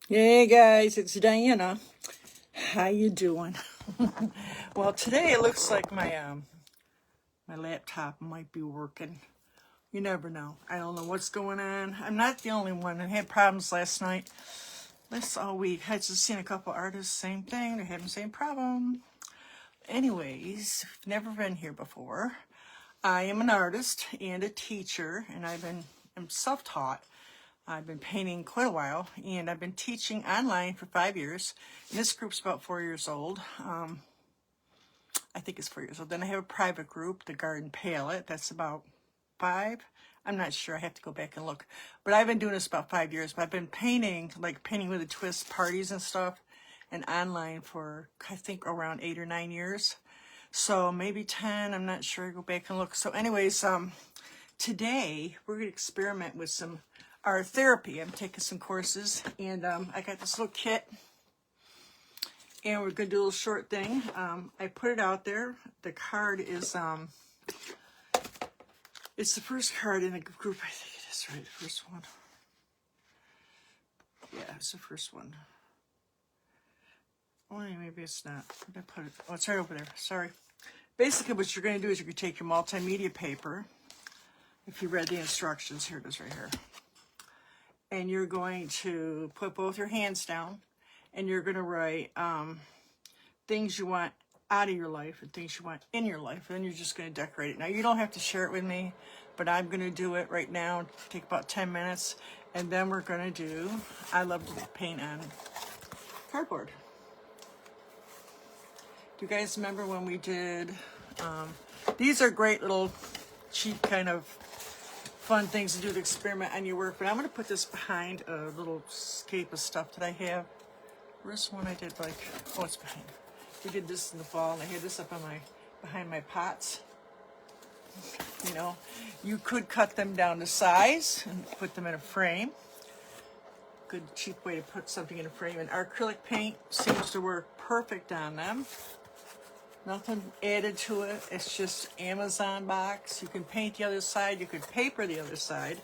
Hey guys, it's Diana. How you doing? Well, today it looks like my laptop might be working. You never know. I don't know what's going on. I'm not the only one. I had problems last night. This all week. I just seen a couple artists, same thing. They're having the same problem. Anyways, if you've never been here before, I am an artist and a teacher, and I'm self-taught. I've been painting quite a while, and I've been teaching online for 5 years. And this group's about 4 years old. I think it's 4 years old. Then I have a private group, the Garden Palette. That's about 5. I'm not sure. I have to go back and look. But I've been doing this about 5 years. But I've been painting, like Painting with a Twist parties and stuff, and online for, I think, around 8 or 9 years. So maybe 10. I'm not sure. Go back and look. So anyways, today we're going to experiment with some art therapy. I'm taking some courses, and I got this little kit, and we're going to do a little short thing. I put it out there. The card is, it's the first card in the group. I think it is, right? The first one. Yeah, it's the first one. Oh, maybe it's not. I put it. Oh, it's right over there. Sorry. Basically, what you're going to do is you're going to take your multimedia paper. If you read the instructions, here it is right here. And you're going to put both your hands down, and you're going to write things you want out of your life and things you want in your life. And then you're just going to decorate it. Now, you don't have to share it with me, but I'm going to do it right now. It'll take about 10 minutes. And then we're going to do, I love to paint on cardboard. Do you guys remember when we did, these are great little cheap kind of fun things to do to experiment on your work, but I'm going to put this behind a little scape of stuff that I have. Where's one I did like, oh, it's behind. We did this in the fall, and I had this up on behind my pots. You know, you could cut them down to size and put them in a frame. Good cheap way to put something in a frame. And acrylic paint seems to work perfect on them. Nothing added to it. It's just Amazon box. You can paint the other side. You could paper the other side.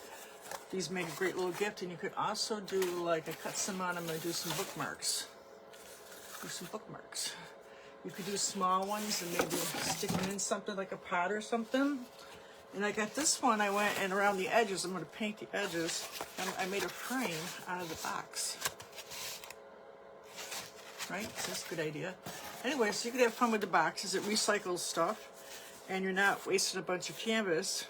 These make a great little gift. And you could also do, like, I cut some on them and do some bookmarks. Do some bookmarks. You could do small ones and maybe stick them in something like a pot or something. And I got this one. I went and around the edges. I'm going to paint the edges. And I made a frame out of the box. Right? So that's a good idea. Anyway, so you could have fun with the boxes. It recycles stuff, and you're not wasting a bunch of canvas.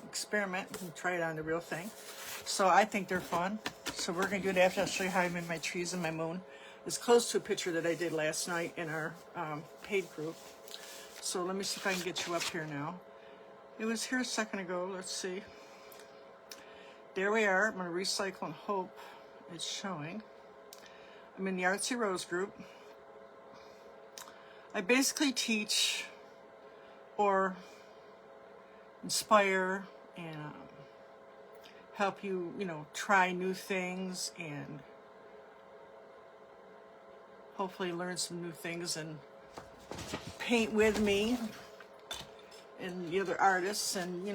Experiment and try it on the real thing. So I think they're fun. So we're going to do it after. I'll show you how I made my trees and my moon. It's close to a picture that I did last night in our paid group. So let me see if I can get you up here now. It was here a second ago. Let's see. There we are. I'm going to recycle and hope it's showing. I'm in the Artsy Rose group. I basically teach or inspire and help you, try new things and hopefully learn some new things and paint with me and the other artists and,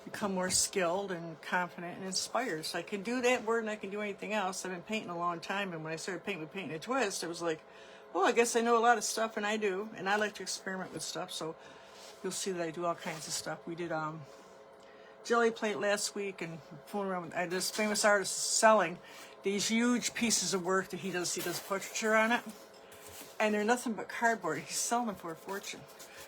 become more skilled and confident and inspired. So I can do that word and I can do anything else. I've been painting a long time, and when I started painting with Paint and a Twist, it was like, well, I guess I know a lot of stuff, and I do, and I like to experiment with stuff, so you'll see that I do all kinds of stuff. We did jelly plate last week, and fooling around with this famous artist is selling these huge pieces of work that he does portraiture on it, and they're nothing but cardboard. He's selling them for a fortune.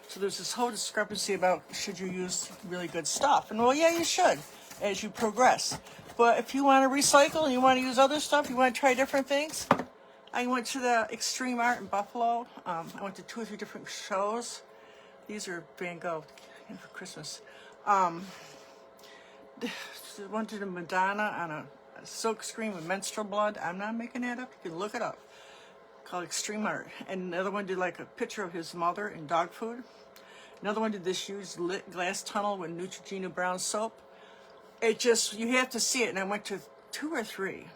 So there's this whole discrepancy about should you use really good stuff. And well, yeah, you should as you progress. But if you want to recycle and you want to use other stuff, you want to try different things. I went to the Extreme Art in Buffalo. I went to 2 or 3 different shows. These are Van Gogh for Christmas. Went to the Madonna on a silk screen with menstrual blood. I'm not making that up. You can look it up. Called Extreme Art. And the other one did like a picture of his mother in dog food. Another one did this huge lit glass tunnel with Neutrogena brown soap. It just, you have to see it. And I went to 2 or 3.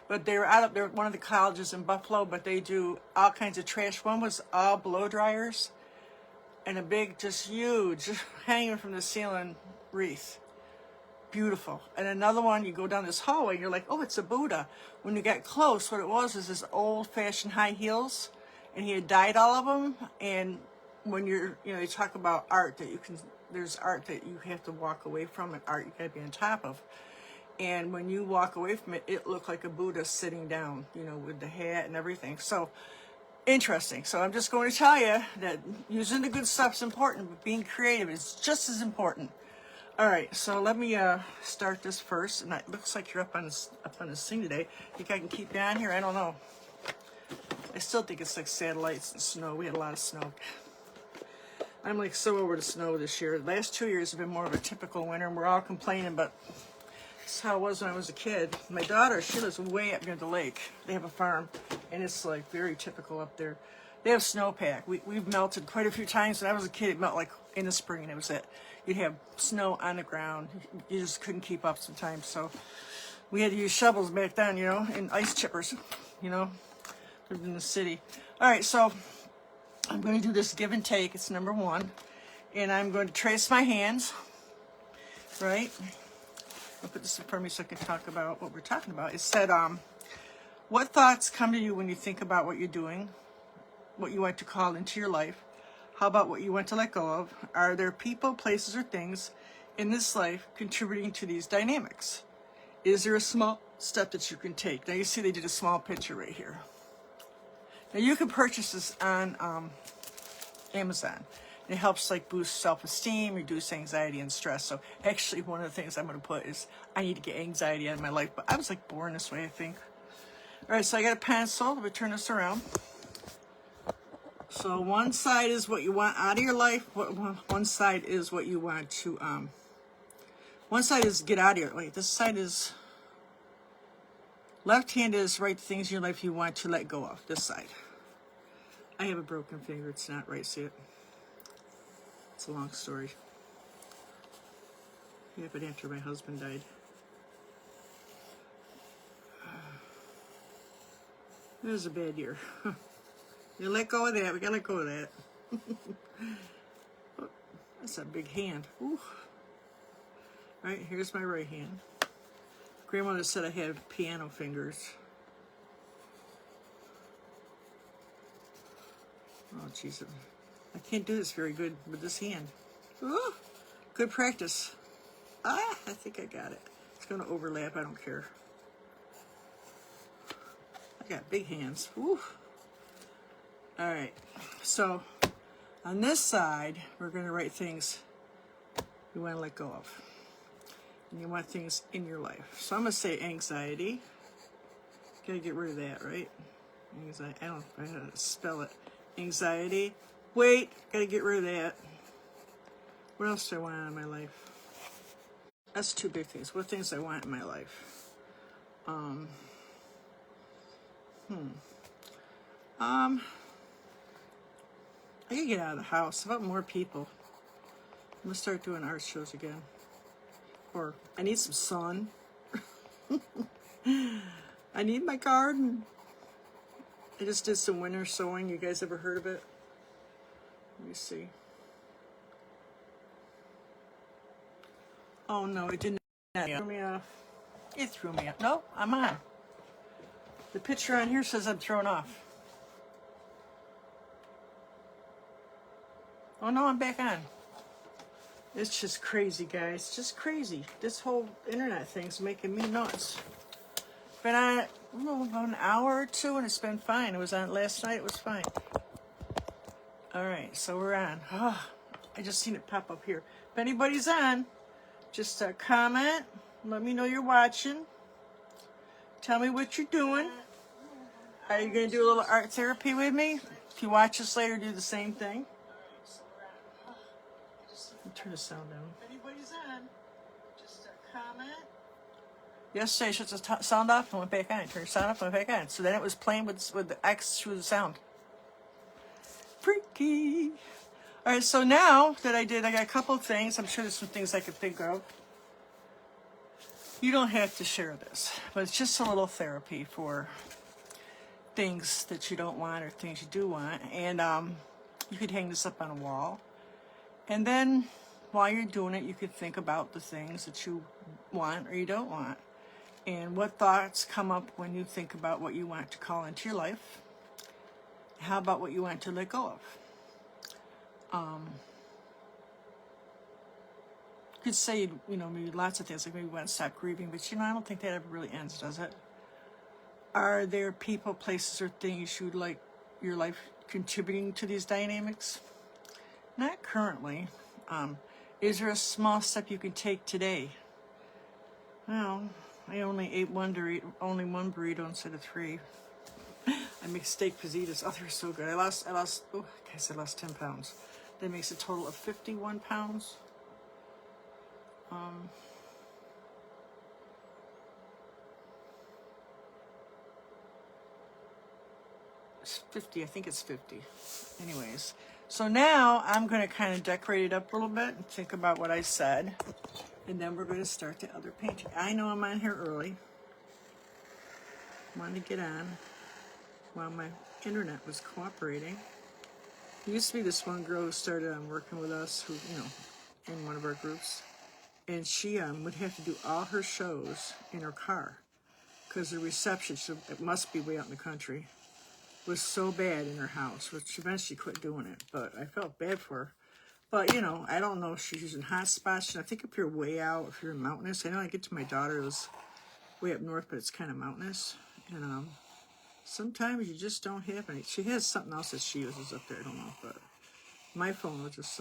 But they were out of one of the colleges in Buffalo, but they do all kinds of trash. One was all blow dryers and a big, just huge, hanging from the ceiling wreath. beautiful. And another one, you go down this hallway and you're like, oh, it's a Buddha. When you get close, what it was is his old-fashioned high heels, and he had dyed all of them. And when you're, you know, you talk about art that you can, there's art that you have to walk away from, and art you gotta be on top of. And when you walk away from it, it looked like a Buddha sitting down, you know, with the hat and everything. So interesting. So I'm just going to tell you that using the good stuff is important, but being creative is just as important. All right, so let me start this first. And it looks like you're up on this thing today. Think I can keep you on here? I don't know. I still think it's like satellites and snow. We had a lot of snow. I'm like so over the snow this year. The last 2 years have been more of a typical winter, and we're all complaining, but that's how it was when I was a kid. My daughter, she lives way up near the lake. They have a farm, and it's like very typical up there. They have snowpack. We've melted quite a few times. When I was a kid, it melted like in the spring, and that was it. You'd have snow on the ground. You just couldn't keep up sometimes. So we had to use shovels back then, you know, and ice chippers, you know, lived in the city. All right, so I'm going to do this give and take. It's number 1. And I'm going to trace my hands, right? I'll put this in front of me so I can talk about what we're talking about. It said, what thoughts come to you when you think about what you're doing, what you want to call into your life? How about what you want to let go of? Are there people, places, or things in this life contributing to these dynamics? Is there a small step that you can take? Now you see they did a small picture right here. Now you can purchase this on Amazon. It helps like boost self-esteem, reduce anxiety and stress. So actually one of the things I'm going to put is I need to get anxiety out of my life. But I was like born this way, I think. All right, so I got a pencil. Let me turn this around. So one side is what you want out of your life. One side is what you want to, one side is get out of your, wait, this side is, left hand is write the things in your life you want to let go of, this side. I have a broken finger, it's not right, see it? It's a long story. It happened after my husband died. It was a bad year. You let go of that. We gotta let go of that. That's a big hand. Ooh. Right, here's my right hand. Grandmother said I had piano fingers. Oh, jeez. I can't do this very good with this hand. Ooh, good practice. I think I got it. It's gonna overlap, I don't care. I got big hands. Ooh. All right, so on this side, we're going to write things you want to let go of. And you want things in your life. So I'm going to say anxiety. Got to get rid of that, right? Anxiety. I don't know how to spell it. Anxiety. Wait, got to get rid of that. What else do I want out of my life? That's 2 big things. What things I want in my life? I gotta get out of the house. How about more people? I'm gonna start doing art shows again. Or I need some sun. I need my garden. I just did some winter sowing. You guys ever heard of it? Let me see. Oh no, it didn't. It threw me off. It threw me off. No, I'm on. The picture on here says I'm thrown off. Oh no, I'm back on. It's just crazy, guys. Just crazy. This whole internet thing's making me nuts. Been on it about an hour or 2, and it's been fine. It was on last night. It was fine. All right, so we're on. Oh, I just seen it pop up here. If anybody's on, just comment. Let me know you're watching. Tell me what you're doing. Are you going to do a little art therapy with me? If you watch this later, do the same thing. Turn the sound down. If anybody's on, just comment. Yesterday I shut the sound off and went back on. Turned the sound off and went back on. So then it was playing with the X through the sound. Freaky. All right, so now that I got a couple of things. I'm sure there's some things I could think of. You don't have to share this, but it's just a little therapy for things that you don't want or things you do want. And you could hang this up on a wall. And then while you're doing it, you could think about the things that you want or you don't want. And what thoughts come up when you think about what you want to call into your life? How about what you want to let go of? You could say, maybe lots of things, like maybe you want to stop grieving, but I don't think that ever really ends, does it? Are there people, places, or things you'd like your life contributing to these dynamics? Not currently. Is there a small step you can take today? Well, I only ate only one burrito instead of 3. I make steak fajitas. Oh, they're so good. I lost 10 pounds. That makes a total of 51 pounds. It's 50, I think it's 50. Anyways, so now I'm going to kind of decorate it up a little bit and think about what I said. And then we're going to start the other painting. I know I'm on here early. Wanted to get on while my internet was cooperating. There used to be this one girl who started working with us, who, in one of our groups. And she would have to do all her shows in her car because the reception, it must be way out in the country, was so bad in her house, which she eventually quit doing it. But I felt bad for her. But, I don't know if she's using hot spots. I think if you're way out, if you're mountainous, I know I get to my daughter, it was way up north, but it's kind of mountainous. And sometimes you just don't have any. She has something else that she uses up there, I don't know. But my phone will just,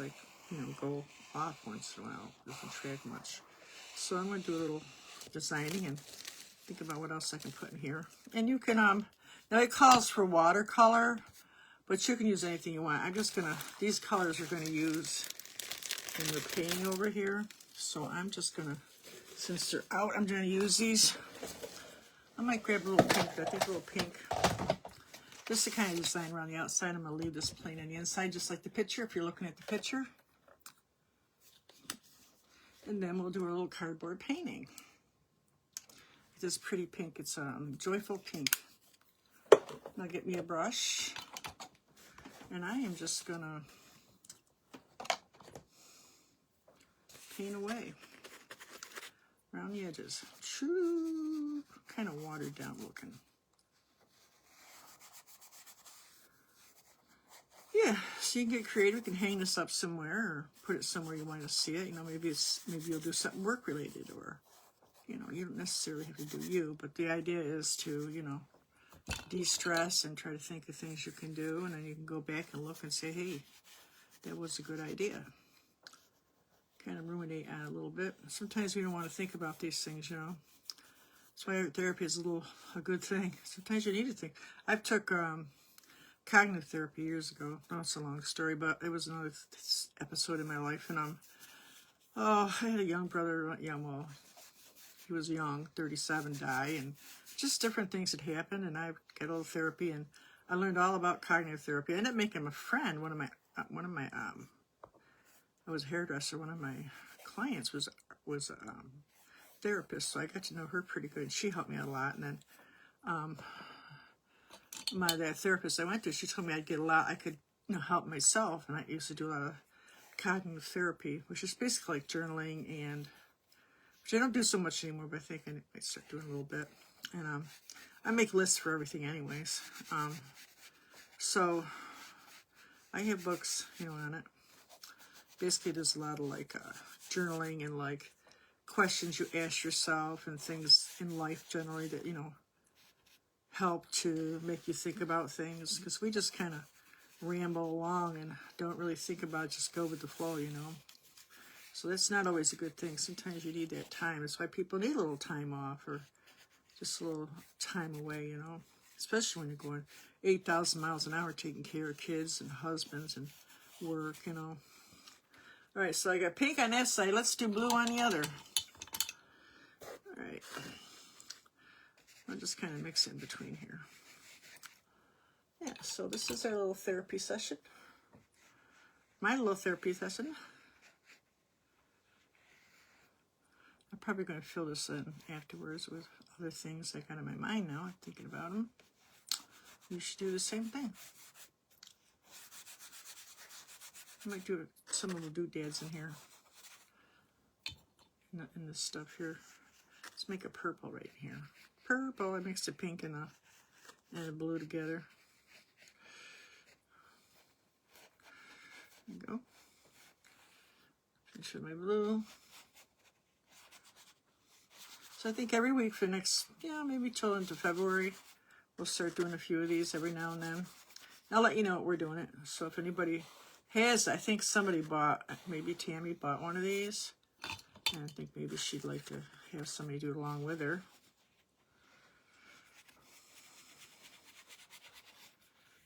go off once in a while. It doesn't track much. So I'm going to do a little designing and think about what else I can put in here. And you can, now it calls for watercolor, but you can use anything you want. I'm just going to, these colors are going to use in the painting over here. So I'm just going to, since they're out, I'm going to use these. I might grab a little pink, I think a little pink. Just to kind of design around the outside. I'm going to leave this plain on the inside, just like the picture, if you're looking at the picture. And then we'll do a little cardboard painting. This pretty pink, it's Joyful Pink. Now get me a brush. And I am just gonna paint away around the edges. Choo, kind of watered down looking. Yeah, so you can get creative. You can hang this up somewhere or put it somewhere you want to see it. Maybe you'll do something work related, or you don't necessarily have to do you, but the idea is to, de-stress and try to think of things you can do, and then you can go back and look and say, hey, that was a good idea. Kind of ruminate on it a little bit. Sometimes we don't want to think about these things, That's why art therapy is a good thing. Sometimes you need to think. I took cognitive therapy years ago. No, it's a long story, but it was another episode in my life, and I had a young brother. He was young, 37, die, and just different things had happened, and I got a little therapy, and I learned all about cognitive therapy. I ended up making him a friend. I was a hairdresser. One of my clients was a therapist, so I got to know her pretty good. She helped me out a lot, and then that therapist I went to, she told me I'd get a lot. I could help myself, and I used to do a lot of cognitive therapy, which is basically like journaling, and which I don't do so much anymore, but I think I might start doing a little bit. And I make lists for everything anyways. So I have books, on it. Basically, there's a lot of journaling and questions you ask yourself and things in life generally that, help to make you think about things, because we just kind of ramble along and don't really think about it, just go with the flow, So that's not always a good thing. Sometimes you need that time. That's why people need a little time off or just a little time away, especially when you're going 8,000 miles an hour taking care of kids and husbands and work, All right, so I got pink on that side. Let's do blue on the other. All right. I'll just kind of mix it in between here. Yeah, so this is our little therapy session. My little therapy session. I'm probably going to fill this in afterwards with other things I got in my mind now. I'm thinking about them. You should do the same thing. I might do some little doodads in here. In this stuff here. Let's make a purple right here. Purple, I mixed a pink and a blue together. There you go. Finish with my blue. So I think every week for the next, maybe till into February, we'll start doing a few of these every now and then. I'll let you know what we're doing it. So if anybody has, I think somebody bought, maybe Tammy bought one of these. And I think maybe she'd like to have somebody do it along with her.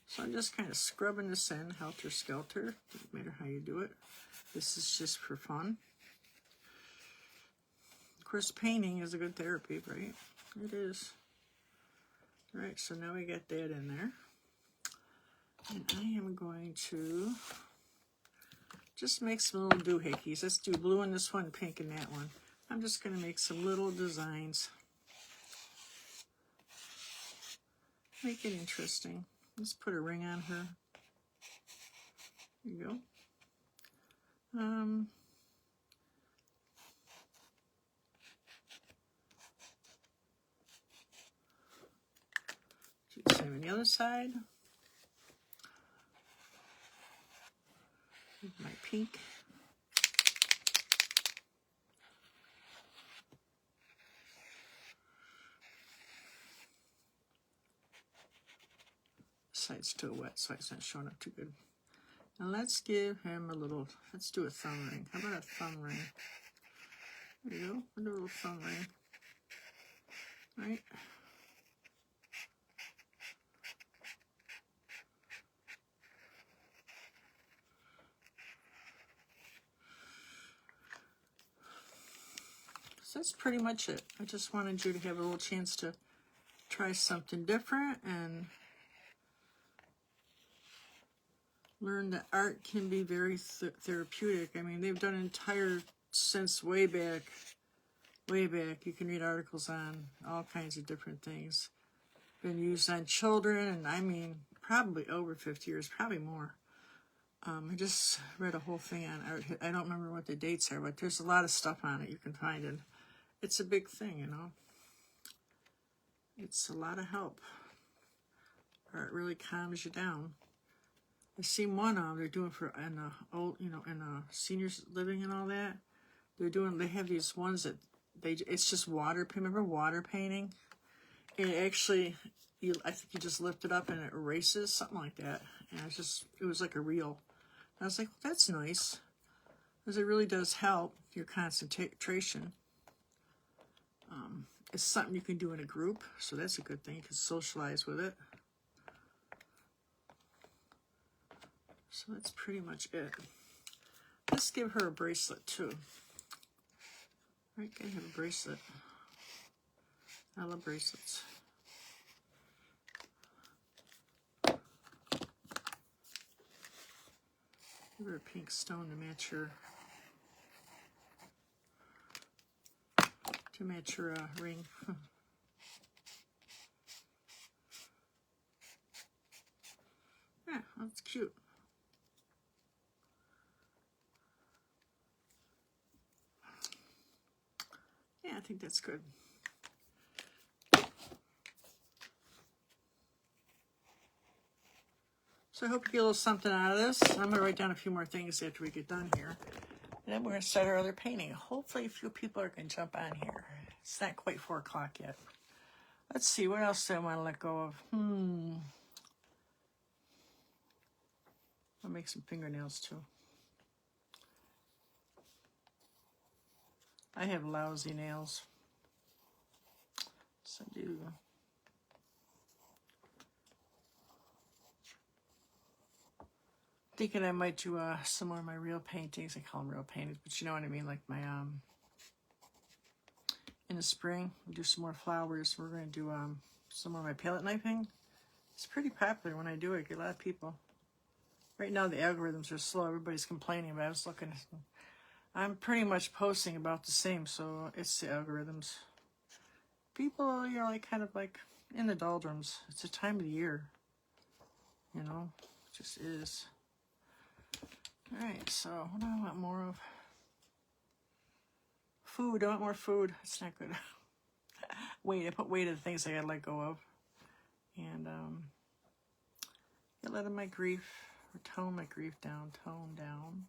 So I'm just kind of scrubbing this in, helter-skelter. Doesn't matter how you do it. This is just for fun. Of course, painting is a good therapy, right? It is. All right, so now we got that in there. And I am going to just make some little doohickeys. Let's do blue in this one, pink in that one. I'm just going to make some little designs. Make it interesting. Let's put a ring on her. There you go. Do the same on the other side. My pink. Side's still wet, so it's not showing up too good. Now let's give him a little, let's do a thumb ring. How about a thumb ring? There you go, a little thumb ring. Right? So that's pretty much it. I just wanted you to have a little chance to try something different and learn that art can be very therapeutic. I mean, they've done entire, since way back, you can read articles on all kinds of different things. Been used on children, and I mean, probably over 50 years, probably more. I just read a whole thing on art. I don't remember what the dates are, but there's a lot of stuff on it you can find, and it's a big thing, you know. It's a lot of help. Art really calms you down. I've seen one they're doing for in old, in seniors living and all that. They have these ones that it's just water. Remember water painting? It actually, I think you just lift it up and it erases, something like that. And it was like a reel. And I was like, well, that's nice, because it really does help your concentration. It's something you can do in a group, so that's a good thing. You can socialize with it. So that's pretty much it. Let's give her a bracelet too. Right, gotta have a bracelet. I love bracelets. Give her a pink stone to match her ring. Yeah, that's cute. Yeah, I think that's good. So I hope you get a little something out of this. I'm going to write down a few more things after we get done here. And then we're going to start our other painting. Hopefully a few people are going to jump on here. It's not quite 4 o'clock yet. Let's see, what else do I want to let go of? I'll make some fingernails too. I have lousy nails. So I do. Thinking I might do some more of my real paintings. I call them real paintings, but you know what I mean, like my in the spring we'll do some more flowers. We're going to do some more of my palette knifing. It's pretty popular when I do it. I get a lot of people. Right now the algorithms are slow. Everybody's complaining, but I was looking. I'm pretty much posting about the same, so it's the algorithms. People, like kind of like in the doldrums. It's a time of the year, you know, it just is. All right, so what do I want more of? Food. I want more food. It's not good. weight. I put weight of the things I gotta let go of. And get rid of my grief, or tone my grief down, tone down.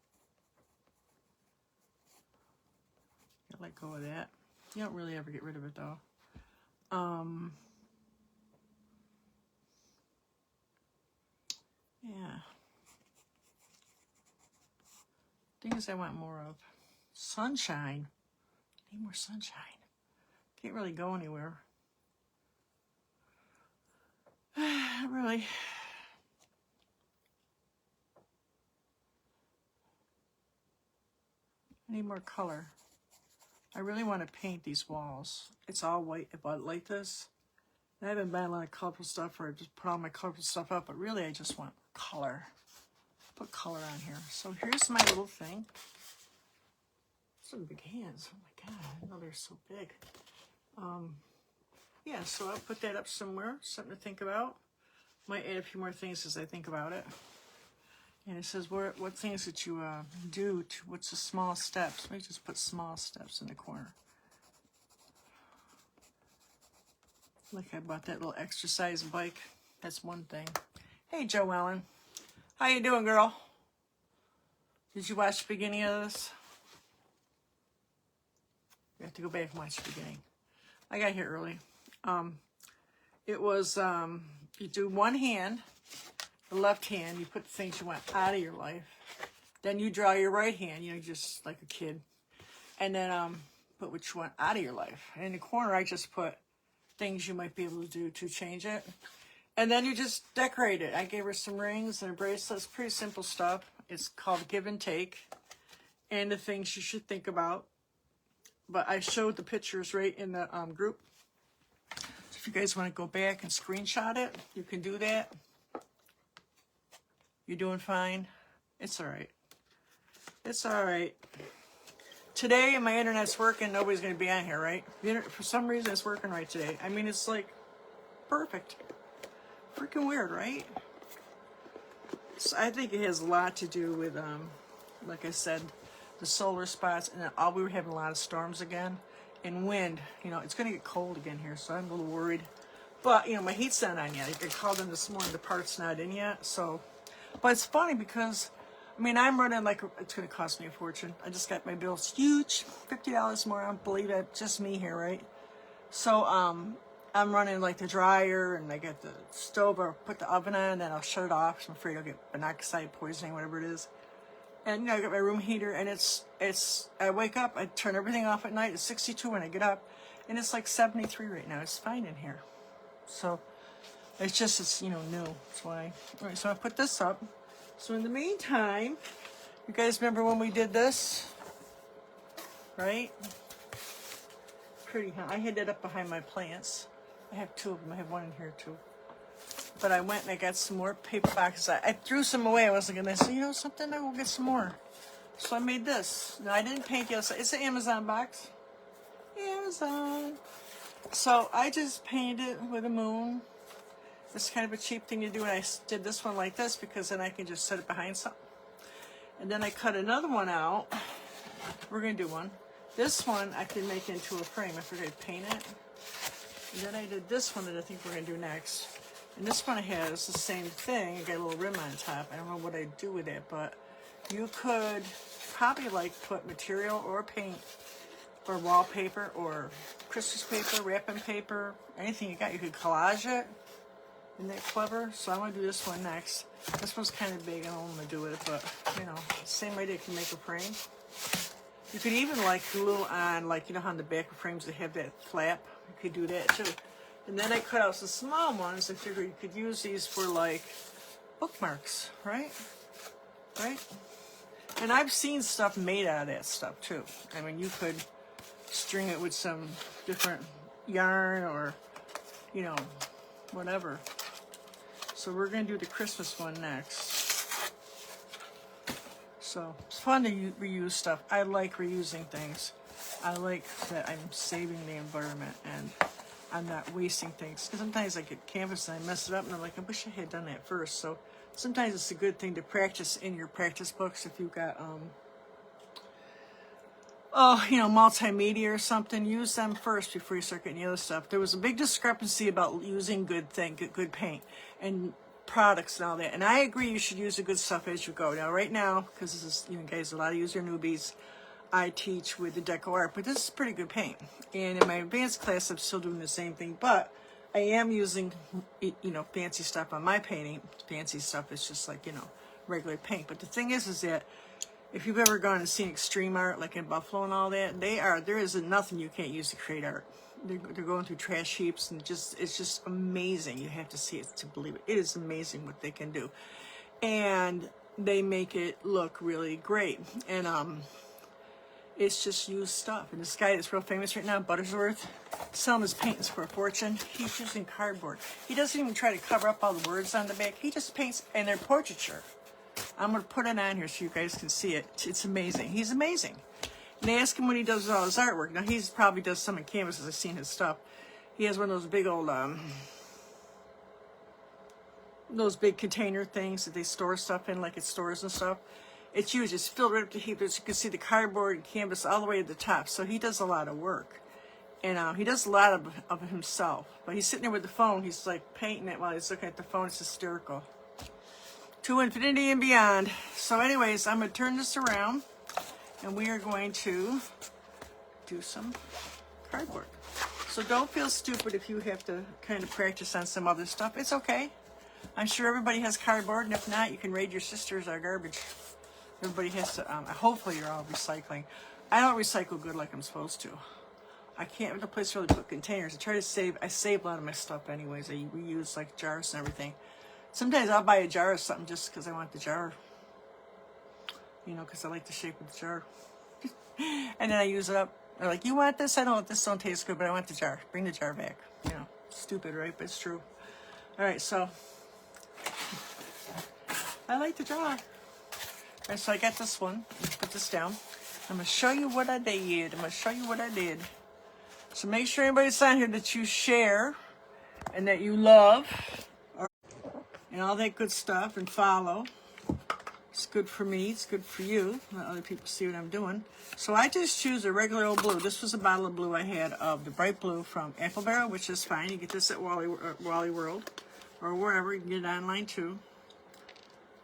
Let go of that. You don't really ever get rid of it though. Yeah. Things I want more of. Sunshine. Need more sunshine. Can't really go anywhere. Really. I need more color. I really want to paint these walls. It's all white, but like this. I haven't been a lot of colorful stuff, or I just put all my colorful stuff up, but really I just want color. Put color on here. So here's my little thing. Some big hands. Oh my God, I didn't know they're so big. Yeah, so I'll put that up somewhere. Something to think about. Might add a few more things as I think about it. And it says, what things that you do, what's the small steps? Let me just put small steps in the corner. Like I bought that little exercise bike. That's one thing. Hey, Joe Ellen. How you doing, girl? Did you watch the beginning of this? You have to go back and watch the beginning. I got here early. It was, you do one hand, the left hand, you put the things you want out of your life. Then you draw your right hand, just like a kid. And then put what you want out of your life. And in the corner, I just put things you might be able to do to change it. And then you just decorate it. I gave her some rings and a bracelet. It's pretty simple stuff. It's called Give and Take. And the things you should think about. But I showed the pictures right in the group. So if you guys want to go back and screenshot it, you can do that. You're doing fine. It's all right. It's all right. Today, my internet's working. Nobody's going to be on here, right? For some reason, it's working right today. I mean, it's like perfect. Freaking weird, right? So I think it has a lot to do with, like I said, the solar spots. And we were having a lot of storms again. And wind. It's going to get cold again here, so I'm a little worried. But, my heat's not on yet. I called them this morning. The part's not in yet, so... But it's funny because, I'm running it's going to cost me a fortune. I just got my bills huge, $50 more. I don't believe it. Just me here, right? So, I'm running the dryer, and I got the stove. I'll put the oven on, and then I'll shut it off. So I'm afraid I'll get monoxide poisoning, whatever it is. And, I got my room heater, and I wake up, I turn everything off at night. It's 62 when I get up, and it's 73 right now. It's fine in here. So... It's new. That's why. All right, so I put this up. So in the meantime, you guys remember when we did this? Right? Pretty, huh? I had that up behind my plants. I have two of them. I have one in here, too. But I went and I got some more paper boxes. I threw some away. I wasn't going to say, something, I will get some more. So I made this. Now, I didn't paint the other side. It's an Amazon box. Amazon. So I just painted it with a moon. It's kind of a cheap thing to do, and I did this one like this because then I can just set it behind something. And then I cut another one out. We're going to do one. This one I can make into a frame if we're going to paint it. And then I did this one that I think we're going to do next. And this one has the same thing. I got a little rim on top. I don't know what I'd do with it, but you could probably put material or paint or wallpaper or Christmas paper, wrapping paper, anything you got. You could collage it. Isn't that clever? So I'm going to do this one next. This one's kind of big. I don't want to do with it, but, same idea. You can make a frame. You could even, glue on, how on the back of frames they have that flap. You could do that, too. And then I cut out some small ones. I figured you could use these for, bookmarks, right? Right? And I've seen stuff made out of that stuff, too. You could string it with some different yarn or, whatever. So we're going to do the Christmas one next. So it's fun to reuse stuff. I like reusing things. I like that I'm saving the environment and I'm not wasting things. Because sometimes I get canvas and I mess it up and I'm like, I wish I had done that first. So sometimes it's a good thing to practice in your practice books if you've got oh, you know, multimedia or something, use them first before you start getting the other stuff. There was a big discrepancy about using good paint and products and all that. And I agree you should use the good stuff as you go. Now, right now, because this is, you know, guys, a lot of you are newbies, I teach with the Deco Art, but this is pretty good paint. And in my advanced class, I'm still doing the same thing, but I am using, you know, fancy stuff on my painting. Fancy stuff is just like, you know, regular paint. But the thing is that if you've ever gone and seen extreme art, like in Buffalo and all that, there is nothing you can't use to create art. They're going through trash heaps and it's just amazing. You have to see it to believe it. It is amazing what they can do. And they make it look really great. And, it's just used stuff. And this guy that's real famous right now, Buttersworth, selling his paintings for a fortune. He's using cardboard. He doesn't even try to cover up all the words on the back. He just paints, and they're portraiture. I'm going to put it on here so you guys can see it. It's amazing. He's amazing. And they ask him when he does all his artwork. Now, he's probably does some in canvases. I've seen his stuff. He has one of those big old, those big container things that they store stuff in, like at stores and stuff. It's huge. It's filled right up to heat. But you can see the cardboard and canvas all the way to the top. So he does a lot of work. And he does a lot of it himself. But he's sitting there with the phone. He's like painting it while he's looking at the phone. It's hysterical. To infinity and beyond. So anyways, I'm going to turn this around. And we are going to do some cardboard. So don't feel stupid if you have to kind of practice on some other stuff. It's okay. I'm sure everybody has cardboard. And if not, you can raid your sisters our garbage. Everybody has to, hopefully you're all recycling. I don't recycle good like I'm supposed to. I can't have a place to really put containers. I save a lot of my stuff anyways. I reuse like jars and everything. Sometimes I'll buy a jar of something just because I want the jar. You know, because I like the shape of the jar. And then I use it up. They're like, you want this? I don't want this, don't taste good, but I want the jar. Bring the jar back. You know, stupid, right? But it's true. All right, so I like the jar. And so I got this one. Put this down. I'm going to show you what I did. So make sure everybody's on here that you share and that you love and all that good stuff and follow. It's good for me. It's good for you. Let other people see what I'm doing. So I just choose a regular old blue. This was a bottle of blue I had of the bright blue from Apple Barrel, which is fine. You get this at Wally World or wherever. You can get it online too.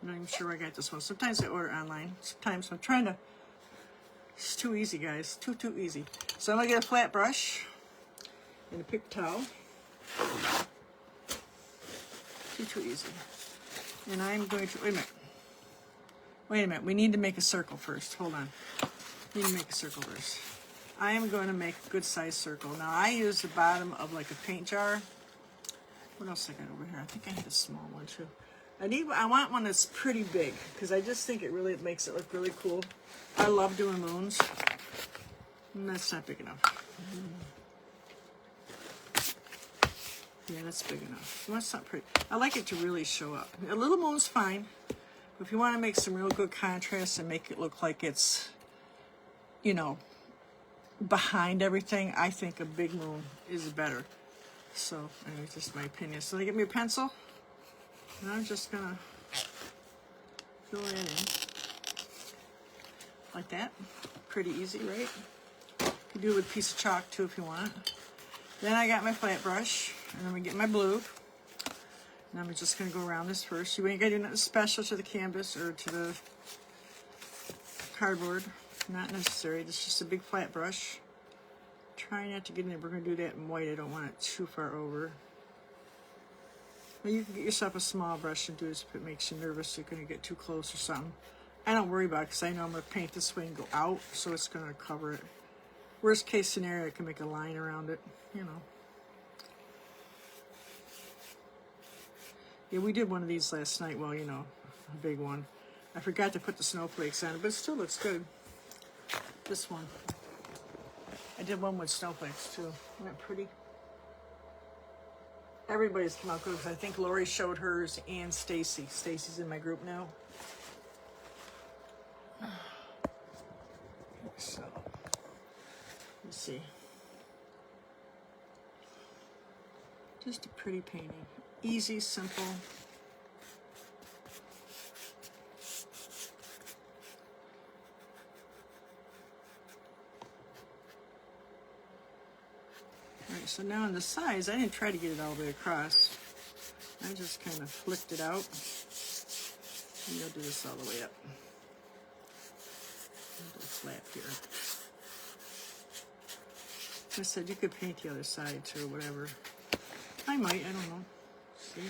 I'm not even sure where I got this one. Sometimes I order online. Sometimes I'm trying to... It's too easy, guys. Too easy. So I'm going to get a flat brush and a paper towel. Too easy. And I'm going to... Wait a minute. We need to make a circle first. Hold on. We need to make a circle first. I am going to make a good size circle. Now, I use the bottom of like a paint jar. What else I got over here? I think I had a small one too. I want one that's pretty big because I just think it really makes it look really cool. I love doing moons. And that's not big enough. Yeah, that's big enough. You want something pretty. I like it to really show up. A little moon's fine. But if you want to make some real good contrast and make it look like it's, you know, behind everything, I think a big moon is better. So, anyway, just my opinion. So, they get me a pencil. And I'm just going to fill it in. Like that. Pretty easy, right? You can do it with a piece of chalk, too, if you want. Then I got my flat brush. And I'm going to get my blue. And I'm just going to go around this first. You ain't got to do nothing special to the canvas or to the cardboard. Not necessary. It's just a big flat brush. Try not to get in there. We're going to do that in white. I don't want it too far over. Well, you can get yourself a small brush and do this if it makes you nervous you're going to get too close or something. I don't worry about it because I know I'm going to paint this way and go out, so it's going to cover it. Worst case scenario, I can make a line around it, you know. Yeah, we did one of these last night. Well, you know, a big one. I forgot to put the snowflakes on it, but it still looks good. This one. I did one with snowflakes, too. Isn't that pretty? Everybody's come out good because I think Lori showed hers and Stacy. Stacy's in my group now. So, let's see. Just a pretty painting. Easy, simple. so now on the sides, I didn't try to get it all the way across. I just kind of flicked it out. And I'll do this all the way up. A flap here. Like I said, you could paint the other side too, whatever. I might, I don't know. See?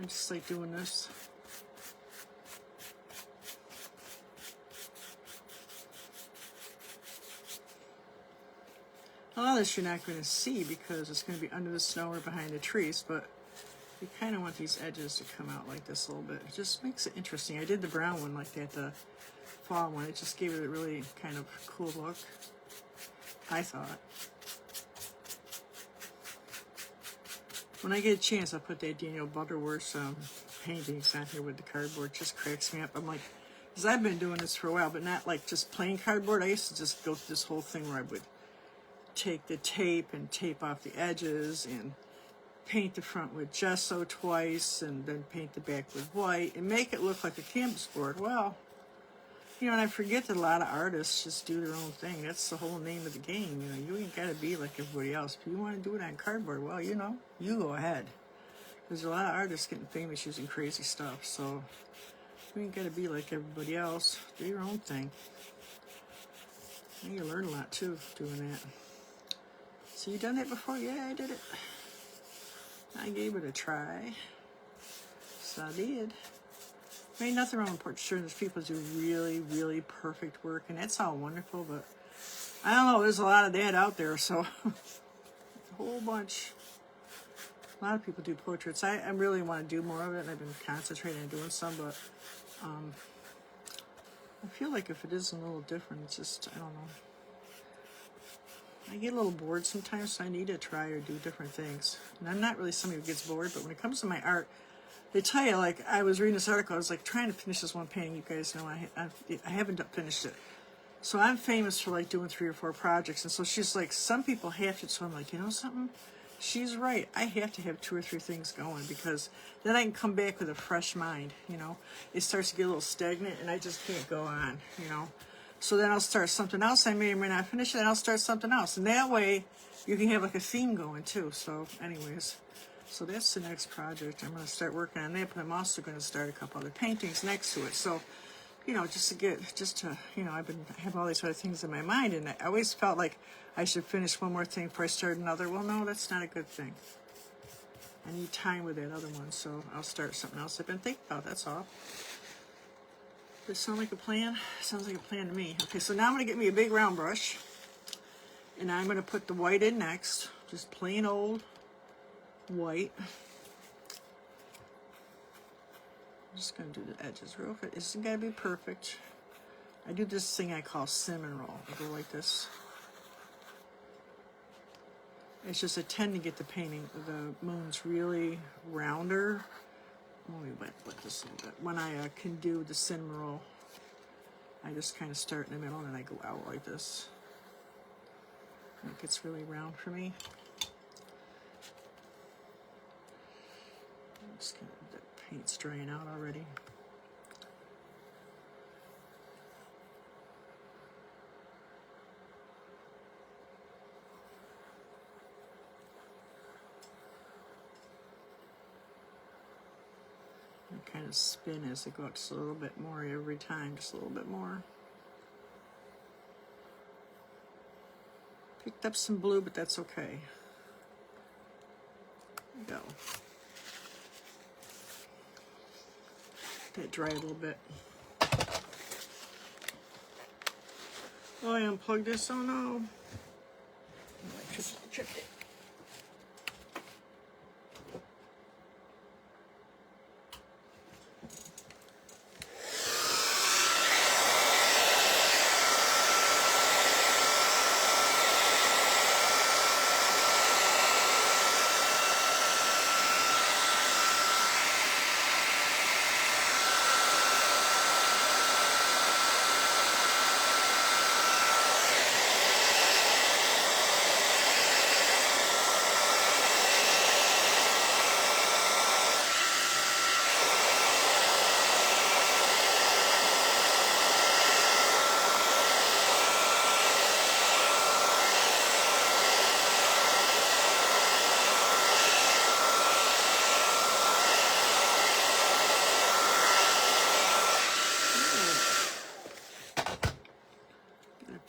I just like doing this. A lot of this you're not going to see because it's going to be under the snow or behind the trees, but you kind of want these edges to come out like this a little bit. It just makes it interesting. I did the brown one like that, the fall one. It just gave it a really kind of cool look, I thought. When I get a chance, I'll put that Daniel Butterworth paintings on here with the cardboard. It just cracks me up. I'm like, because I've been doing this for a while, but not like just plain cardboard. I used to just go through this whole thing where I would take the tape and tape off the edges and paint the front with gesso twice and then paint the back with white and make it look like a canvas board. Well, you know, and I forget that a lot of artists just do their own thing. That's the whole name of the game. You know, you ain't got to be like everybody else. If you want to do it on cardboard, well, you know, you go ahead. There's a lot of artists getting famous using crazy stuff, so you ain't got to be like everybody else. Do your own thing. And you learn a lot, too, doing that. So you done that before? Yeah, I did it. I gave it a try. So I did. I mean, nothing wrong with portraiture. There's people who do really, really perfect work, and that's all wonderful, but I don't know, there's a lot of that out there, so a whole bunch. A lot of people do portraits. I really want to do more of it, and I've been concentrating on doing some, but I feel like if it isn't a little different, it's just, I don't know. I get a little bored sometimes, so I need to try or do different things. And I'm not really somebody who gets bored, but when it comes to my art, they tell you, like, I was reading this article, I was like trying to finish this one painting. You guys know I haven't finished it. So I'm famous for like doing 3 or 4 projects. And so she's like, some people have to, so I'm like, you know something? She's right. I have to have 2 or 3 things going because then I can come back with a fresh mind, you know. It starts to get a little stagnant and I just can't go on, you know. So then I'll start something else. I may or may not finish it, and I'll start something else. And that way, you can have like a theme going too. So anyways, so that's the next project. I'm going to start working on that, but I'm also going to start a couple other paintings next to it. So, you know, just to, you know, I have all these other things in my mind, and I always felt like I should finish one more thing before I start another. Well, no, that's not a good thing. I need time with that other one, so I'll start something else I've been thinking about, that's all. Does it sound like a plan? Sounds like a plan to me. Okay, so now I'm going to get me a big round brush, and I'm going to put the white in next. Just plain old white. I'm just going to do the edges real quick. This isn't going to be perfect. I do this thing I call cinnamon roll. I go like this. It's just I tend to get the painting, the moons really rounder. Let me wet this a little bit. When I can do the cinnamon roll, I just kind of start in the middle and then I go out like this. And it gets really round for me. I'm just gonna, the paint's drying out already. Kind of spin as it goes, just a little bit more every time, just a little bit more. Picked up some blue, but that's okay. There we go. Let it dry a little bit. Oh, I unplugged this, oh no. I tripped it.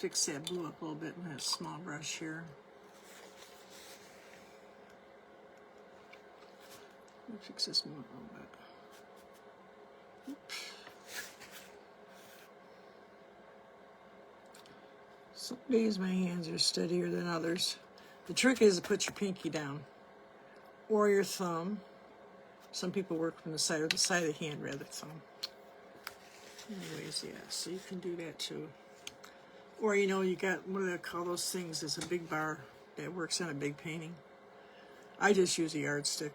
fix that blue up a little bit with that small brush here. Let me fix this more a little bit. Oops. Some days my hands are steadier than others. The trick is to put your pinky down or your thumb. Some people work from the side of the hand rather than thumb. Anyways, yeah, so you can do that too. Or, you know, you got, what do they call those things? It's a big bar that works on a big painting. I just use a yardstick.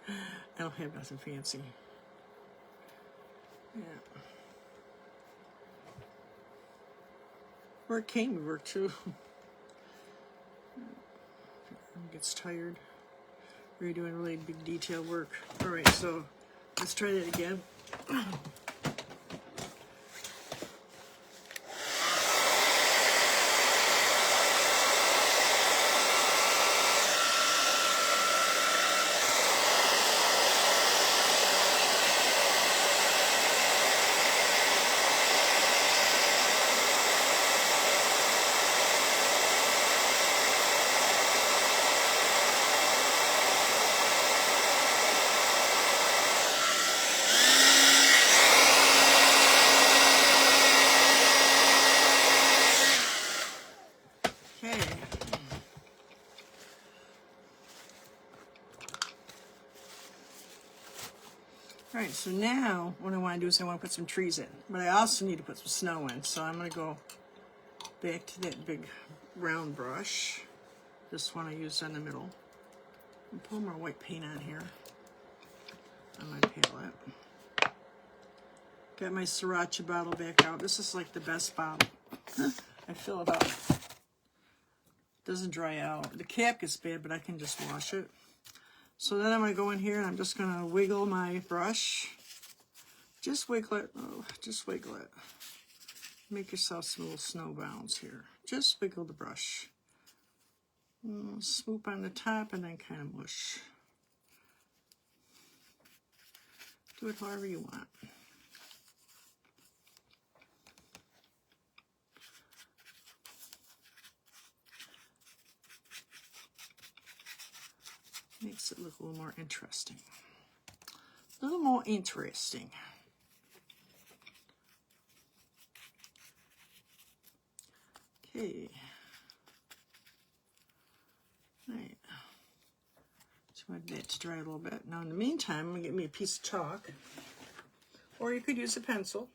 I don't have nothing fancy. Yeah. Or a cane would work too. Gets tired. Or you're doing really big detail work. Alright, so let's try that again. Alright, so now what I want to do is I want to put some trees in. But I also need to put some snow in. So I'm going to go back to that big round brush. This one I used in the middle. And pull more white paint on here on my palette. Got my Sriracha bottle back out. This is like the best bottle. I fill it up. Doesn't dry out. The cap gets bad, but I can just wash it. So then I'm going to go in here and I'm just going to wiggle my brush. Just wiggle it. Oh, just wiggle it. Make yourself some little snow bounds here. Just wiggle the brush. Swoop on the top and then kind of mush. Do it however you want. Makes it look a little more interesting. A little more interesting. Okay. Right. Just want that to dry a little bit. Now in the meantime, I'm going to get me a piece of chalk. Or you could use a pencil.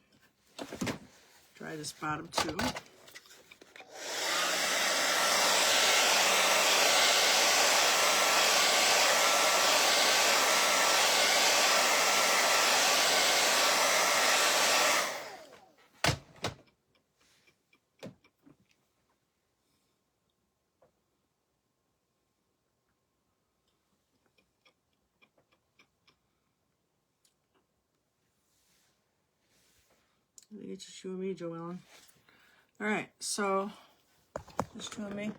Dry this bottom too. I think it's just you and me, Joellen. Alright, so just you and me.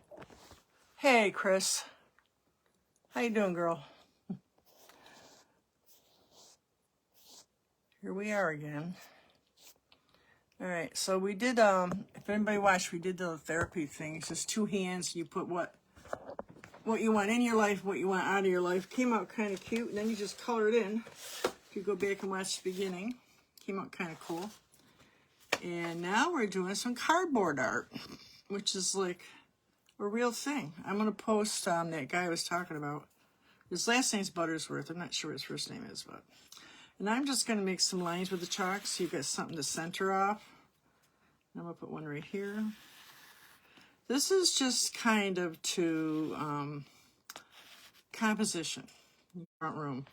Hey, Chris. How you doing, girl? Here we are again. Alright, so we did, if anybody watched, we did the therapy thing. It's just two hands. You put what you want in your life, what you want out of your life. Came out kind of cute, and then you just color it in. If you go back and watch the beginning, came out kind of cool. And now we're doing some cardboard art, which is like a real thing. I'm going to post that guy I was talking about. His last name's Buttersworth. I'm not sure what his first name is, but. And I'm just going to make some lines with the chalk so you've got something to center off. I'm going to put one right here. This is just kind of to composition, front room.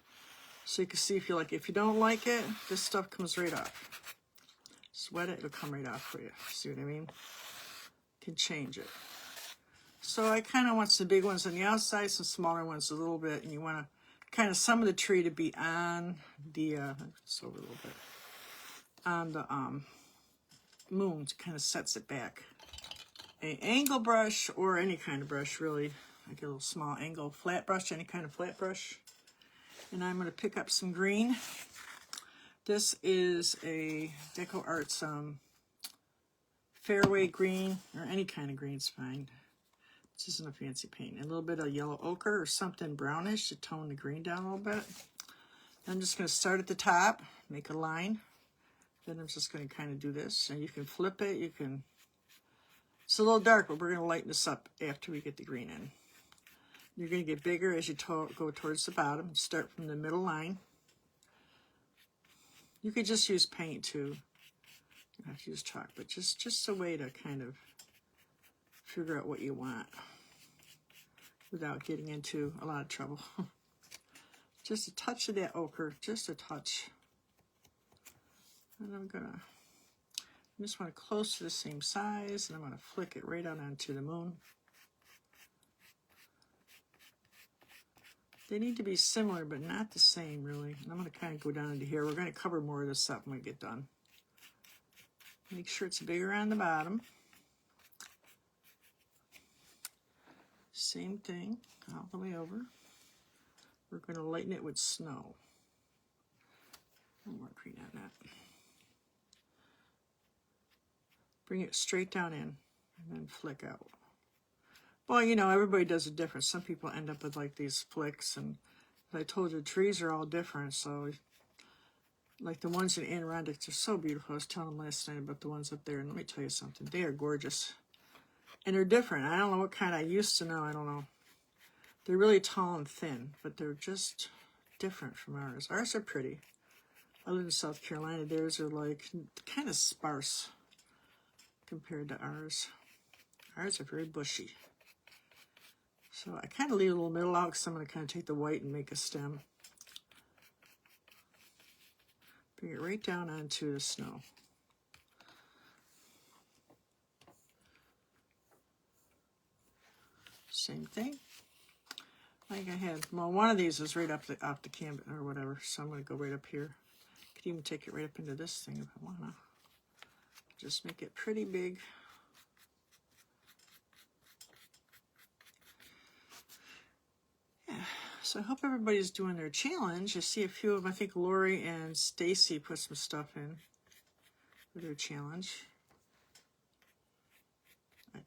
So you can see if you like it. If you don't like it, this stuff comes right off. Sweat it, it'll come right off for you. See what I mean? You can change it. So I kind of want some big ones on the outside, some smaller ones a little bit, and you want to kind of some of the tree to be on the, just over a little bit, on the moon, kind of sets it back. An angle brush or any kind of brush, really, like a little small angle flat brush, any kind of flat brush. And I'm going to pick up some green. This is a Deco Arts fairway green, or any kind of green's fine. This isn't a fancy paint. A little bit of yellow ochre or something brownish to tone the green down a little bit. I'm just going to start at the top, make a line. Then I'm just going to kind of do this. And you can flip it. You can. It's a little dark, but we're going to lighten this up after we get the green in. You're going to get bigger as you go towards the bottom. Start from the middle line. You could just use paint too. You don't have to use chalk, but just a way to kind of figure out what you want without getting into a lot of trouble. Just a touch of that ochre, just a touch. And I just want it close to the same size, and I'm going to flick it right out onto the moon. They need to be similar, but not the same, really. And I'm going to kind of go down into here. We're going to cover more of this up when we get done. Make sure it's bigger on the bottom. Same thing, all the way over. We're going to lighten it with snow. One more green on that. Bring it straight down in, and then flick out. Well, you know, everybody does it different. Some people end up with like these flicks, and as I told you, trees are all different. So, like the ones in Adirondacks are so beautiful. I was telling them last night about the ones up there, and let me tell you something. They are gorgeous. And they're different. I don't know what kind I used to know. I don't know. They're really tall and thin, but they're just different from ours. Ours are pretty. I live in South Carolina. Theirs are like kind of sparse compared to ours. Ours are very bushy. So I kind of leave a little middle out because I'm going to kind of take the white and make a stem. Bring it right down onto the snow. Same thing. Like I had, well, one of these is right off the canvas or whatever, so I'm going to go right up here. Could even take it right up into this thing if I want to. Just make it pretty big. Yeah, so I hope everybody's doing their challenge. I see a few of them. I think Lori and Stacy put some stuff in for their challenge.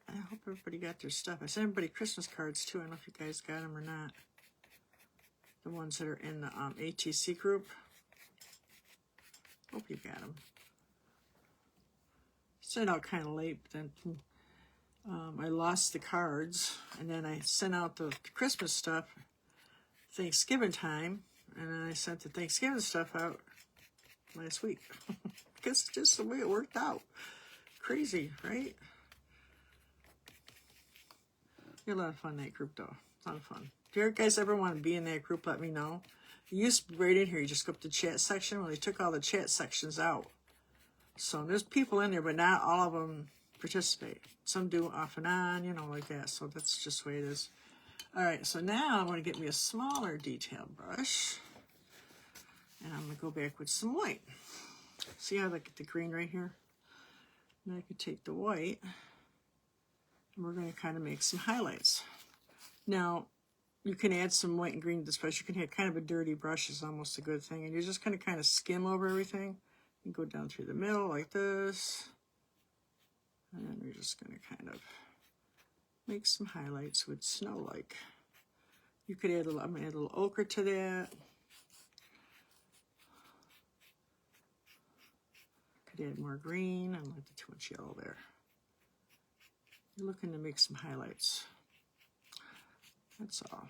I hope everybody got their stuff. I sent everybody Christmas cards too. I don't know if you guys got them or not. The ones that are in the ATC group. Hope you got them. Sent out kind of late, but then I lost the cards, and then I sent out the Christmas stuff Thanksgiving time, and then I sent the Thanksgiving stuff out last week. Because it's just the way it worked out. Crazy, right? We had a lot of fun in that group, though. A lot of fun. If you guys ever want to be in that group, let me know. You used to be right in here. You just go up to the chat section. Well, they took all the chat sections out. So there's people in there, but not all of them participate. Some do off and on, you know, like that. So that's just the way it is. All right, so now I'm going to get me a smaller detail brush. And I'm going to go back with some white. See how I get the green right here? And I can take the white. And we're going to kind of make some highlights. Now, you can add some white and green to this brush. You can have kind of a dirty brush is almost a good thing. And you're just going to kind of skim over everything. And go down through the middle like this. And then we're just going to kind of make some highlights with snow-like. You could add I'm going to add a little ochre to that. Could add more green. I don't like too much yellow there. You're looking to make some highlights. That's all.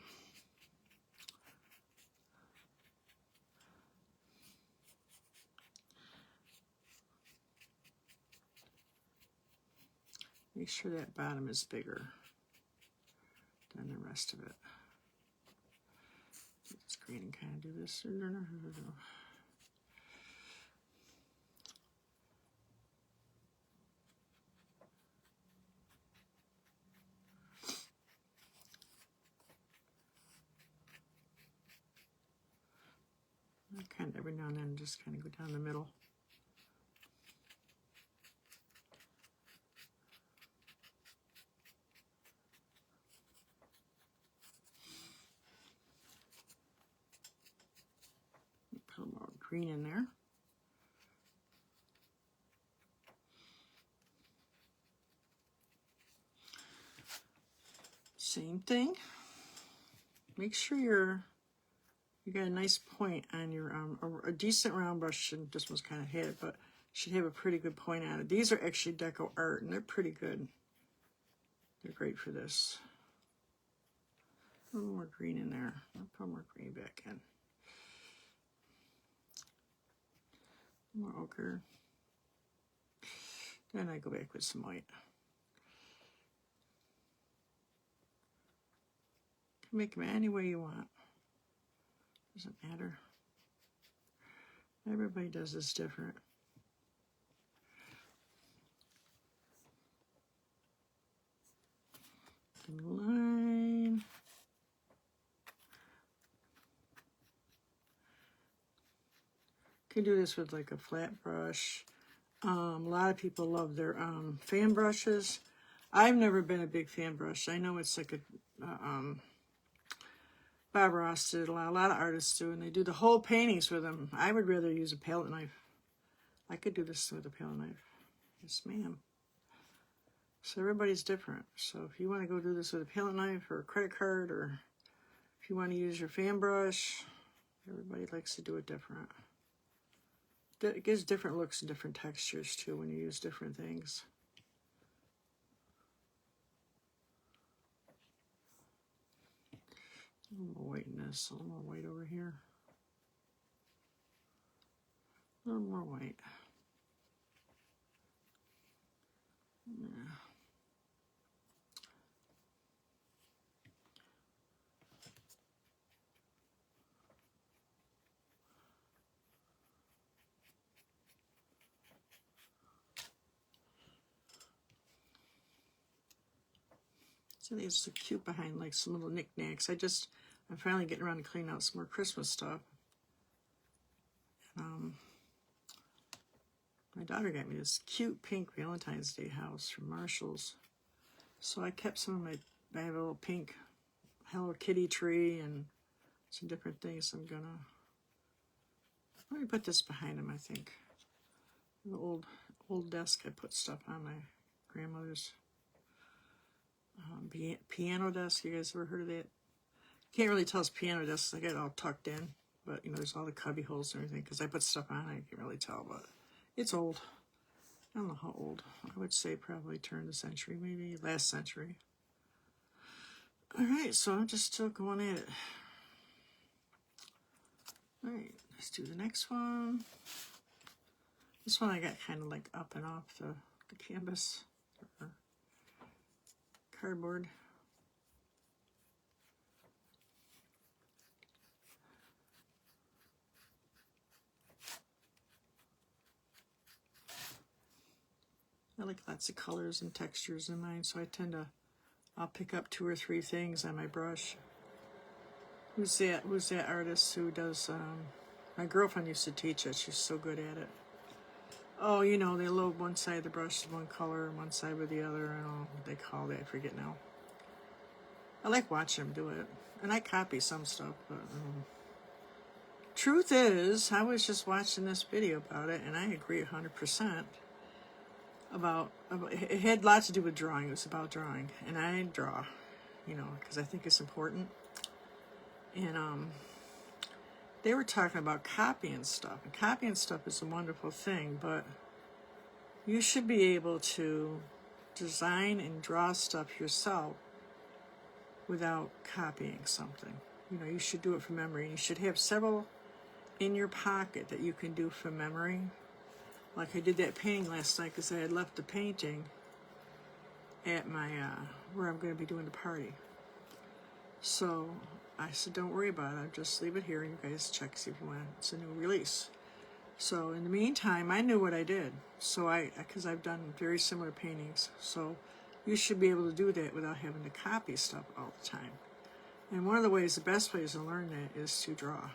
Make sure that bottom is bigger than the rest of it. Take this green and kind of do this. Kind of every now and then just kind of go down the middle. Put a little more green in there. thing. Make sure you got a nice point on your a decent round brush. And this one's kind of hit, but should have a pretty good point on it. These are actually Deco Art, and they're pretty good. They're great for this. A little more green in there. I'll put more green back in. More ochre. Then I go back with some white. You can make them any way you want. Doesn't matter. Everybody does this different. Line. You can do this with like a flat brush. A lot of people love their fan brushes. I've never been a big fan brush. I know it's like a Bob Ross did a lot of artists do, and they do the whole paintings with them. I would rather use a palette knife. I could do this with a palette knife. Yes, ma'am. So everybody's different. So if you want to go do this with a palette knife or a credit card, or if you want to use your fan brush, everybody likes to do it different. It gives different looks and different textures too when you use different things. A little more white in this, a little more white over here. A little more white. Yeah. So these are so cute behind like some little knickknacks. I'm finally getting around to cleaning out some more Christmas stuff. My daughter got me this cute pink Valentine's Day house from Marshall's. So I kept some of I have a little pink Hello Kitty tree and some different things. Let me put this behind him, I think. The old desk I put stuff on, my grandmother's piano desk. You guys ever heard of that? Can't really tell it's piano desk. I got it all tucked in, but you know, there's all the cubby holes and everything because I put stuff on. I can't really tell, but it's old. I don't know how old. I would say probably turn the century, maybe last century. All right, so I'm just still going at it. All right, let's do the next one. This one I got kind of like up and off the canvas or cardboard. I like lots of colors and textures in mine, so I'll pick up 2 or 3 things on my brush. Who's that artist who does, my girlfriend used to teach it, she's so good at it. Oh, you know, they load one side of the brush to one color and one side with the other. I don't know what they call that, I forget now. I like watching them do it, and I copy some stuff, but truth is, I was just watching this video about it, and I agree 100%. It had lots to do with drawing. It was about drawing, and I draw, you know, because I think it's important. And they were talking about copying stuff, and copying stuff is a wonderful thing, but you should be able to design and draw stuff yourself without copying something. You know, you should do it from memory, and you should have several in your pocket that you can do from memory. Like I did that painting last night because I had left the painting at my, where I'm going to be doing the party. So I said, don't worry about it. I'll just leave it here and you guys check, see if you want it. It's a new release. So in the meantime, I knew what I did. So because I've done very similar paintings. So you should be able to do that without having to copy stuff all the time. And one of the best ways to learn that is to draw.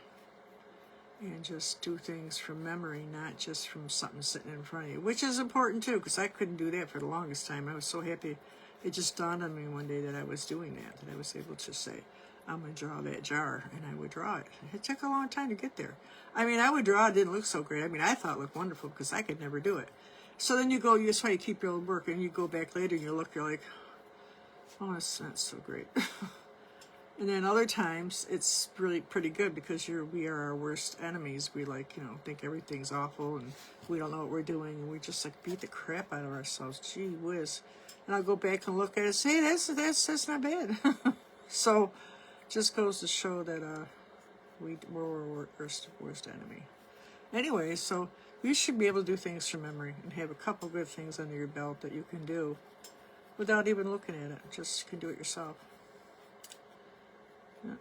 And just do things from memory, not just from something sitting in front of you, which is important too, because I couldn't do that for the longest time. I was so happy. It just dawned on me one day that I was doing that I was able to say, I'm going to draw that jar, and I would draw it. It took a long time to get there. I mean, I would draw, it didn't look so great. I mean, I thought it looked wonderful because I could never do it. So then that's why you keep your old work, and you go back later and you look, you're like, Oh, that's not so great. And then other times it's really pretty good because we are our worst enemies. We like, think everything's awful and we don't know what we're doing and we just like beat the crap out of ourselves. Gee whiz. And I'll go back and look at it and say, hey, that's not bad. So just goes to show that we're our worst enemy. Anyway, so you should be able to do things from memory and have a couple good things under your belt that you can do without even looking at it. Just you can do it yourself. Yeah.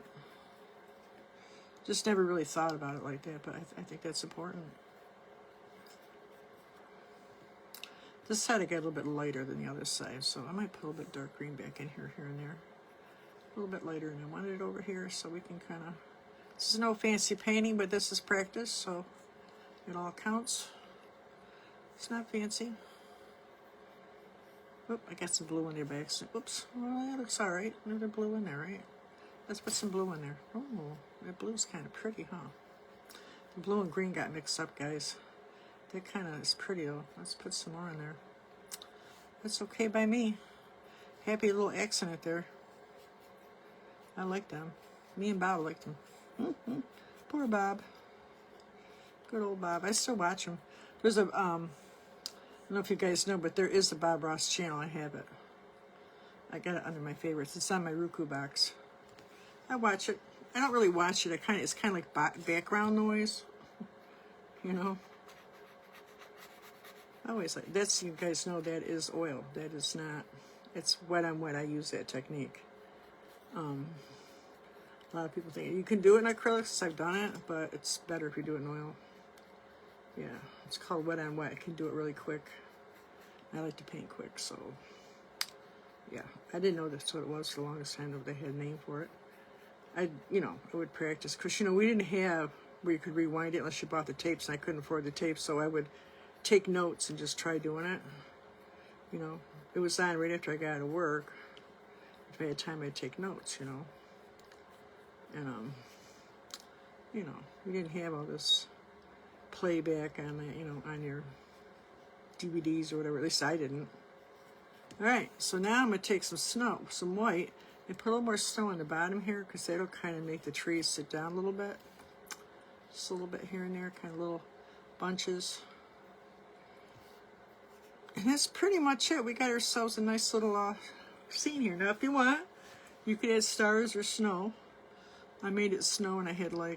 Just never really thought about it like that, but I think that's important. This side I got a little bit lighter than the other side, so I might put a little bit dark green back in here and there. A little bit lighter, and I wanted it over here so we can kind of... This is no fancy painting, but this is practice, so it all counts. It's not fancy. Oop, I got some blue in there by accident. Oops, well, that looks all right. There's blue in there, right? Let's put some blue in there. Oh, that blue's kind of pretty, huh? The blue and green got mixed up, guys. That kind of is pretty, though. Let's put some more in there. That's okay by me. Happy little accident there. I like them. Me and Bob liked them. Poor Bob. Good old Bob. I still watch him. There's a, I don't know if you guys know, but there is a Bob Ross channel. I have it. I got it under my favorites. It's on my Roku box. I watch it. I don't really watch it. It's kind of like background noise. I always like, you guys know that is oil. That is not, it's wet on wet. I use that technique. A lot of people think you can do it in acrylics. I've done it, but it's better if you do it in oil. Yeah, it's called wet on wet. I can do it really quick. I like to paint quick, so yeah. I didn't know that's what it was for the longest time, that they had a name for it. I would practice, because, we didn't have where you could rewind it unless you bought the tapes, and I couldn't afford the tapes, so I would take notes and just try doing it. It was on right after I got out of work. If I had time, I'd take notes, And, we didn't have all this playback on the, on your DVDs or whatever. At least I didn't. All right, so now I'm going to take some snow, some white, and put a little more snow on the bottom here, because that'll kind of make the trees sit down a little bit. Just a little bit here and there, kind of little bunches. And that's pretty much it. We got ourselves a nice little scene here. Now, if you want, you could add stars or snow. I made it snow, and I had you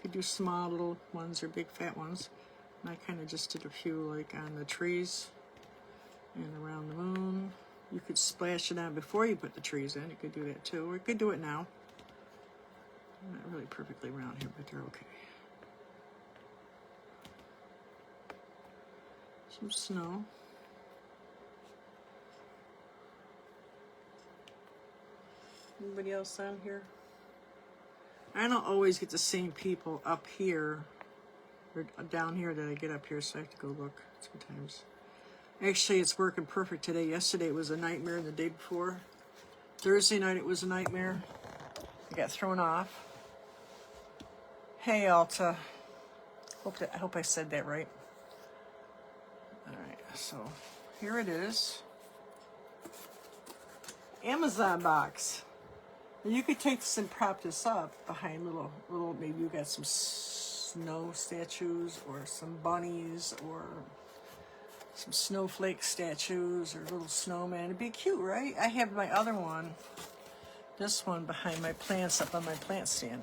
could do small little ones or big fat ones. And I kind of just did a few on the trees and around the moon. You could splash it on before you put the trees in. You could do that too, or you could do it now. Not really perfectly round here, but they're okay. Some snow. Anybody else on here? I don't always get the same people up here or down here that I get up here, so I have to go look sometimes. Actually, it's working perfect today. Yesterday it was a nightmare, and the day before, Thursday night, it was a nightmare. I got thrown off. Hey, Alta. I hope I said that right. All right, so here it is. Amazon box. And you could take this and prop this up behind little, maybe you got some snow statues or some bunnies or some snowflake statues or little snowman. It'd be cute, right? I have my other one, this one, behind my plants up on my plant stand.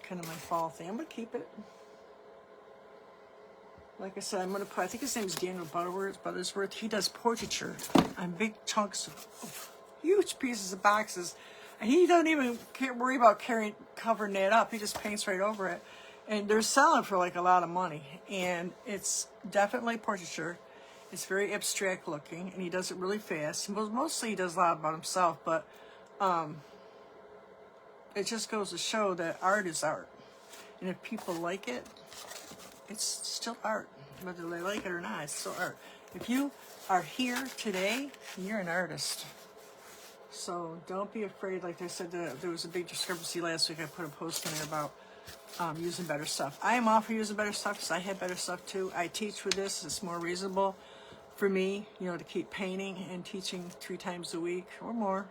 Kind of my fall thing. I'm going to keep it. Like I said, I'm going to put, I think his name's Daniel Butterworth. He does portraiture on big chunks of huge pieces of boxes. And he doesn't even worry about covering that up. He just paints right over it. And they're selling for a lot of money. And it's definitely portraiture. It's very abstract looking, and he does it really fast. Mostly he does a lot about himself, but it just goes to show that art is art. And if people like it, it's still art. Whether they like it or not, it's still art. If you are here today, you're an artist. So don't be afraid. Like I said, there was a big discrepancy last week. I put a post in there about using better stuff. I am all for using better stuff because I have better stuff too. I teach with this. It's more reasonable for me, you know, to keep painting and teaching 3 times a week or more.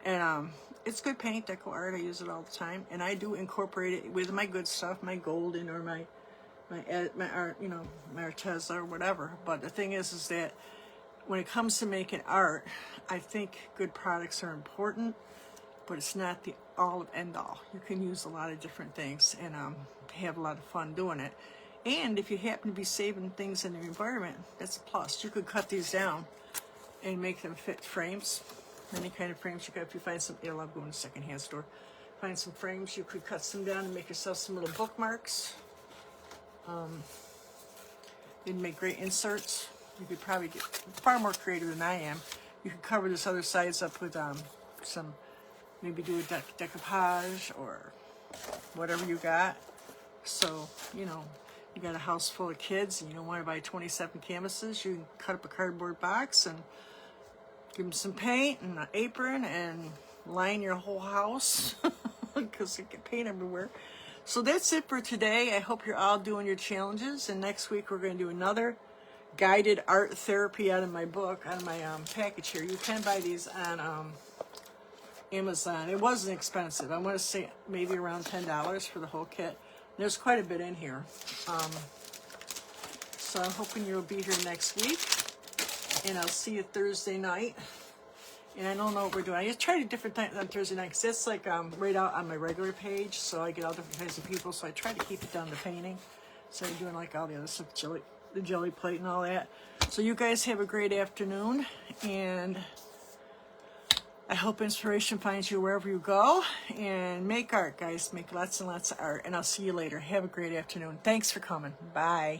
And it's good paint, deco art. I use it all the time, and I do incorporate it with my good stuff, my golden or my art, you know, my Arteza or whatever. But the thing is that when it comes to making art, I think good products are important, but it's not the all of end all. You can use a lot of different things and have a lot of fun doing it. And if you happen to be saving things in the environment, that's a plus. You could cut these down and make them fit frames. Any kind of frames you got. If you find some, I love going to secondhand store. Find some frames, you could cut some down and make yourself some little bookmarks. You'd make great inserts. You could probably get far more creative than I am. You could cover this other sides up with some, maybe do a decoupage or whatever you got. So, you know, you got a house full of kids and you don't want to buy 27 canvases. You can cut up a cardboard box and give them some paint and an apron and line your whole house because you get paint everywhere. So that's it for today. I hope you're all doing your challenges. And next week we're going to do another guided art therapy out of my book, out of my package here. You can buy these on Amazon. It wasn't expensive. I want to say maybe around $10 for the whole kit. There's quite a bit in here. So I'm hoping you'll be here next week. And I'll see you Thursday night. And I don't know what we're doing. I just try to different times on Thursday night because that's like right out on my regular page. So I get all different kinds of people. So I try to keep it down to painting. So I'm doing like all the other stuff, the jelly plate and all that. So you guys have a great afternoon. And I hope inspiration finds you wherever you go. And make art, guys. Make lots and lots of art. And I'll see you later. Have a great afternoon. Thanks for coming. Bye.